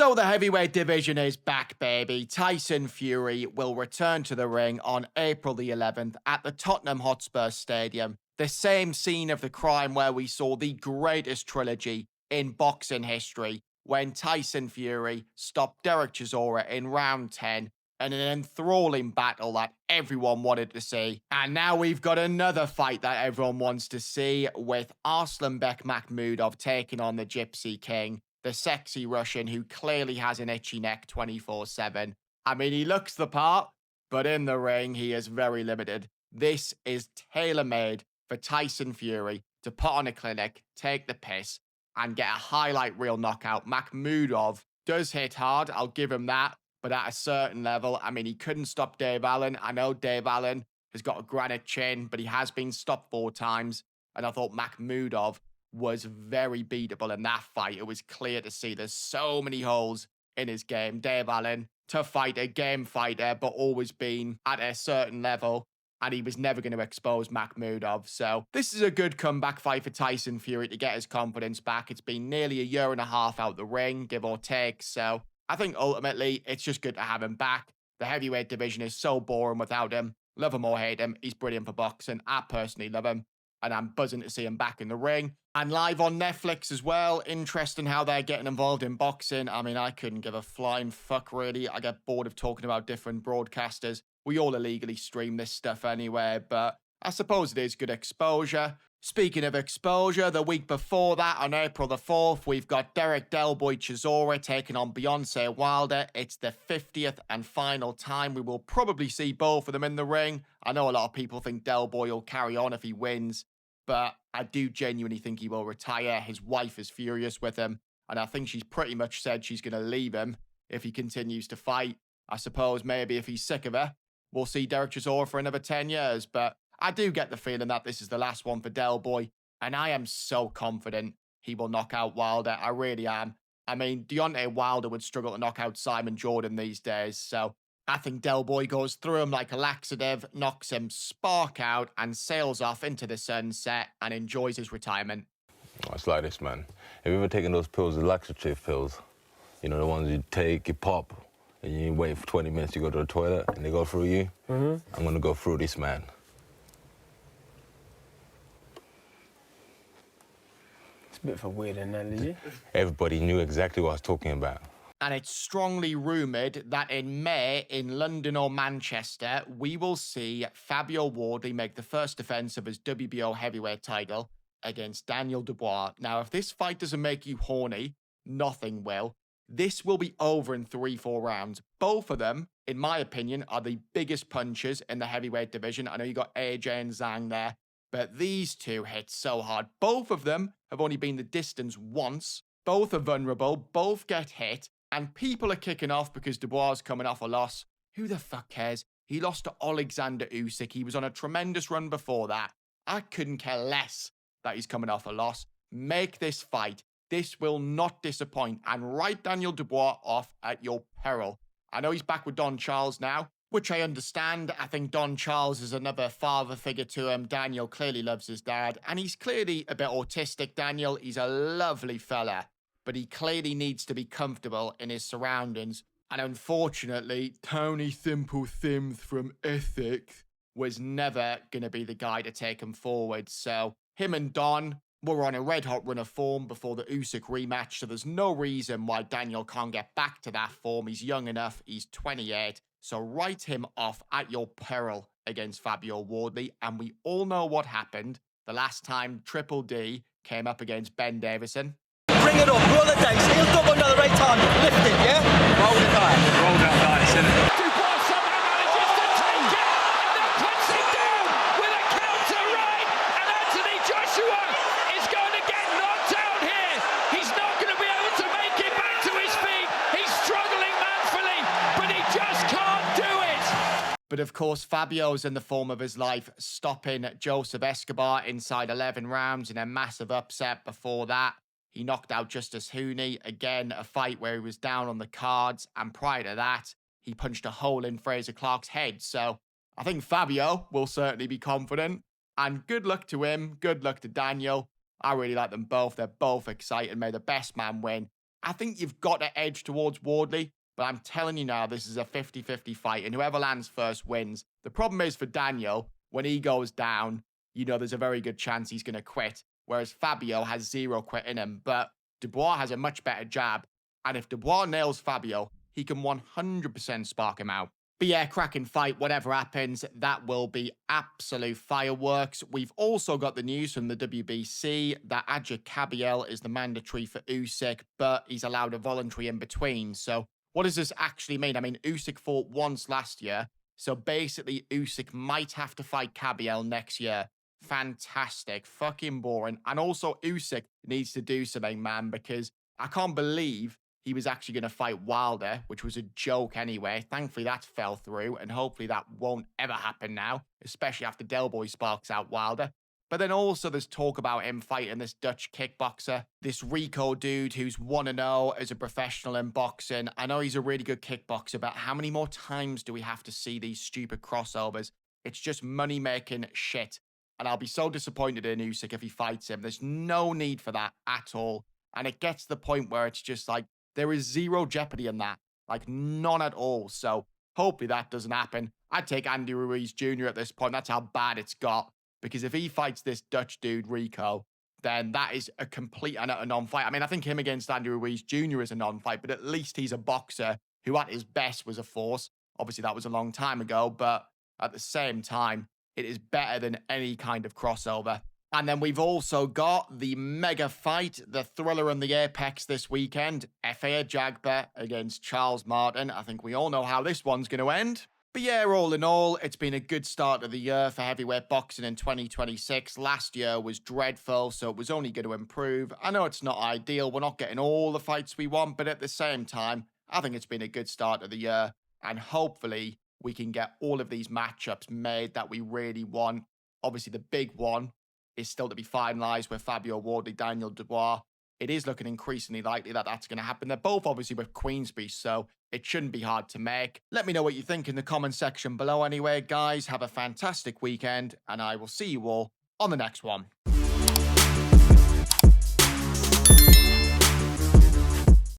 So the heavyweight division is back, baby. Tyson Fury will return to the ring on April the 11th at the Tottenham Hotspur Stadium, the same scene of the crime where we saw the greatest trilogy in boxing history when Tyson Fury stopped Derek Chisora in round 10 in an enthralling battle that everyone wanted to see. And now we've got another fight that everyone wants to see, with Arslanbek Makhmudov taking on the Gypsy King, the sexy Russian who clearly has an itchy neck 24/7. I mean, he looks the part, but in the ring, he is very limited. This is tailor-made for Tyson Fury to put on a clinic, take the piss, and get a highlight reel knockout. Makhmudov does hit hard, I'll give him that, but at a certain level, I mean, he couldn't stop Dave Allen. I know Dave Allen has got a granite chin, but he has been stopped 4 times, and I thought Makhmudov was very beatable in that fight. It was clear to see there's so many holes in his game. Dave Allen, tough fighter, game fighter, but always been at a certain level, and he was never going to expose Makhmudov. So this is a good comeback fight for Tyson Fury to get his confidence back. It's been nearly a year and a half out the ring, give or take. So I think ultimately it's just good to have him back. The heavyweight division is so boring without him. Love him or hate him, he's brilliant for boxing. I personally love him, and I'm buzzing to see him back in the ring. And live on Netflix as well. Interesting how they're getting involved in boxing. I mean, I couldn't give a flying fuck, really. I get bored of talking about different broadcasters. We all illegally stream this stuff anyway, but I suppose it is good exposure. Speaking of exposure, the week before that, on April the 4th, we've got Derek Del Boy Chisora taking on Deontay Wilder. It's the 50th and final time we will probably see both of them in the ring. I know a lot of people think Del Boy will carry on if he wins, but I do genuinely think he will retire. His wife is furious with him, and I think she's pretty much said she's going to leave him if he continues to fight. I suppose maybe if he's sick of her, we'll see Derek Chisora for another 10 years, but I do get the feeling that this is the last one for Del Boy, and I am so confident he will knock out Wilder. I really am. I mean, Deontay Wilder would struggle to knock out Simon Jordan these days, so I think Del Boy goes through him like a laxative, knocks him spark out, and sails off into the sunset and enjoys his retirement. Oh, it's like this, man. Have you ever taken those pills, the laxative pills? You know, the ones you take, you pop, and you wait for 20 minutes, you go to the toilet, and they go through you? I'm gonna go through this man. It's a bit of a weird analogy. Everybody knew exactly what I was talking about. And it's strongly rumoured that in May, in London or Manchester, we will see Fabio Wardley make the first defence of his WBO heavyweight title against Daniel Dubois. Now, if this fight doesn't make you horny, nothing will. This will be over in 3-4 rounds. Both of them, in my opinion, are the biggest punchers in the heavyweight division. I know you got AJ and Zhang there, but these two hit so hard. Both of them have only been the distance once. Both are vulnerable. Both get hit. And people are kicking off because Dubois is coming off a loss. Who the fuck cares? He lost to Alexander Usyk. He was on a tremendous run before that. I couldn't care less that he's coming off a loss. Make this fight. This will not disappoint. And write Daniel Dubois off at your peril. I know he's back with Don Charles now, which I understand. I think Don Charles is another father figure to him. Daniel clearly loves his dad. And he's clearly a bit autistic, Daniel. He's a lovely fella, but he clearly needs to be comfortable in his surroundings. And unfortunately, Tony Simple Sims from Essex was never going to be the guy to take him forward. So him and Don were on a red-hot run of form before the Usyk rematch, so there's no reason why Daniel can't get back to that form. He's young enough, he's 28, so write him off at your peril against Fabio Wardley. And we all know what happened the last time Triple D came up against Ben Davison. Bring it up, roll the dice, he'll double another right hand, lift it, yeah? Roll the dice. Roll that dice, innit? Dubois somehow manages to take it, and then puts it down with a counter right, and Anthony Joshua is going to get knocked out here. He's not going to be able to make it back to his feet. He's struggling manfully, but he just can't do it. But of course, Fabio's in the form of his life, stopping Joseph Escobar inside 11 rounds in a massive upset before that. He knocked out Justice Hooney, again, a fight where he was down on the cards. And prior to that, he punched a hole in Fraser Clark's head. So I think Fabio will certainly be confident. And good luck to him. Good luck to Daniel. I really like them both. They're both exciting. May the best man win. I think you've got to edge towards Wardley, but I'm telling you now, this is a 50-50 fight, and whoever lands first wins. The problem is for Daniel, when he goes down, you know there's a very good chance he's going to quit, whereas Fabio has zero quit in him. But Dubois has a much better jab, and if Dubois nails Fabio, he can 100% spark him out. But yeah, cracking fight, whatever happens, that will be absolute fireworks. We've also got the news from the WBC that Agit Kabayel is the mandatory for Usyk, but he's allowed a voluntary in between. So what does this actually mean? I mean, Usyk fought once last year, so basically Usyk might have to fight Kabayel next year. Fantastic, fucking boring. And also Usyk needs to do something, man, because I can't believe he was actually going to fight Wilder, which was a joke anyway. Thankfully, that fell through, and hopefully that won't ever happen now, especially after Del Boy sparks out Wilder. But then also there's talk about him fighting this Dutch kickboxer, this Rico dude who's 1-0 as a professional in boxing. I know he's a really good kickboxer, but how many more times do we have to see these stupid crossovers? It's just money-making shit. And I'll be so disappointed in Usyk if he fights him. There's no need for that at all. And it gets to the point where it's just like, there is zero jeopardy in that. Like, none at all. So, hopefully that doesn't happen. I'd take Andy Ruiz Jr. at this point. That's how bad it's got. Because if he fights this Dutch dude, Rico, then that is a complete and utter non-fight. I mean, I think him against Andy Ruiz Jr. is a non-fight, but at least he's a boxer who at his best was a force. Obviously, that was a long time ago, but at the same time, it is better than any kind of crossover. And then we've also got the mega fight, the thriller and the apex this weekend. Efe Ajagba against Charles Martin. I think we all know how this one's going to end. But yeah, all in all, it's been a good start of the year for heavyweight boxing in 2026. Last year was dreadful, so it was only going to improve. I know it's not ideal. We're not getting all the fights we want, but at the same time, I think it's been a good start of the year. And hopefully, we can get all of these matchups made that we really want. Obviously, the big one is still to be finalised with Fabio Wardley, Daniel Dubois. It is looking increasingly likely that that's going to happen. They're both obviously with Queensberry, so it shouldn't be hard to make. Let me know what you think in the comment section below anyway, guys. Have a fantastic weekend, and I will see you all on the next one.